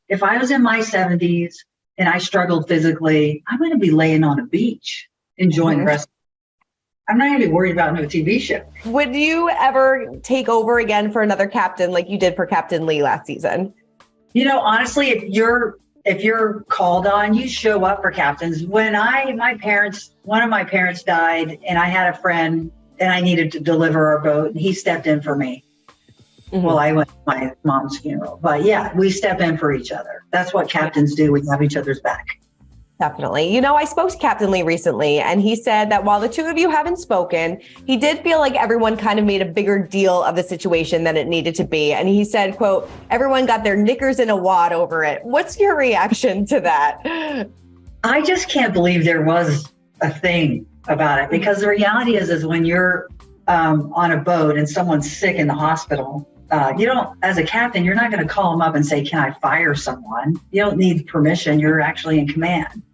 if I was in my 70s and I struggled physically, I'm going to be laying on a beach enjoying wrestling. I'm not going to be worried about no TV show. Would you ever take over again for another captain like you did for Captain Lee last season? You know, honestly, if you're called on, you show up for captains. When one of my parents died, and I had a friend and I needed to deliver our boat, and he stepped in for me. Well, I went to my mom's funeral, but yeah, we step in for each other. That's what captains do. We have each other's back. Definitely. You know, I spoke to Captain Lee recently, and he said that while the two of you haven't spoken, he did feel like everyone kind of made a bigger deal of the situation than it needed to be. And he said, quote, everyone got their knickers in a wad over it. What's your reaction to that? I just can't believe there was a thing about it, because the reality is when you're on a boat and someone's sick in the hospital, you don't, as a captain, you're not going to call them up and say, can I fire someone? You don't need permission. You're actually in command.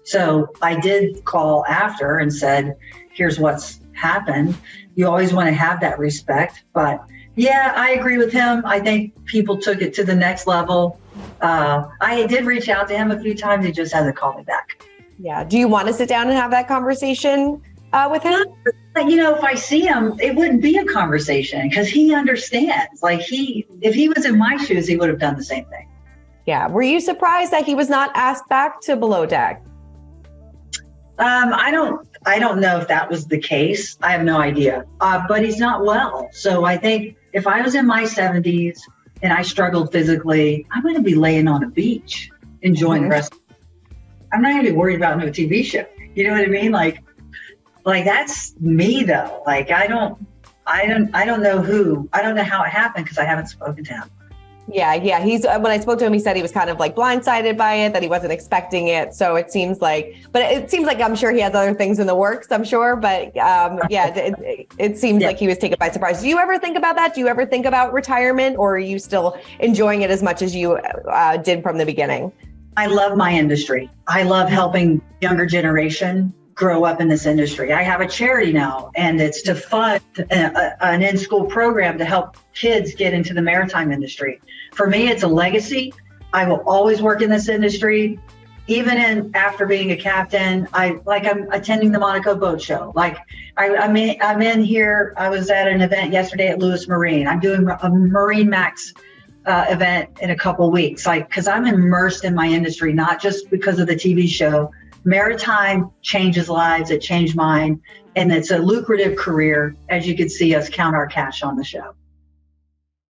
So I did call after and said, here's what's happened. You always want to have that respect. But yeah, I agree with him. I think people took it to the next level. I did reach out to him a few times. He just hasn't called me back. Yeah. Do you want to sit down and have that conversation with him? You know, if I see him, it wouldn't be a conversation because he understands. Like if he was in my shoes, he would have done the same thing. Yeah. Were you surprised that he was not asked back to below deck? I don't know if that was the case. I have no idea. But he's not well. So I think if I was in my 70s and I struggled physically, I'm going to be laying on a beach enjoying wrestling. I'm not going to be worried about no TV show. You know what I mean? Like that's me though. Like I don't know how it happened because I haven't spoken to him. Yeah. When I spoke to him, he said he was kind of like blindsided by it, that he wasn't expecting it. So it seems like I'm sure he has other things in the works, I'm sure. But it seems like he was taken by surprise. Do you ever think about that? Do you ever think about retirement, or are you still enjoying it as much as you did from the beginning? I love my industry. I love helping younger generation grow up in this industry. I have a charity now, and it's to fund an in-school program to help kids get into the maritime industry. For me, it's a legacy. I will always work in this industry, even after being a captain. I'm attending the Monaco Boat Show. Like I'm in here. I was at an event yesterday at Lewis Marine. I'm doing a Marine Max event in a couple weeks. Because I'm immersed in my industry, not just because of the TV show. Maritime changes lives. It changed mine. And it's a lucrative career, as you can see us count our cash on the show.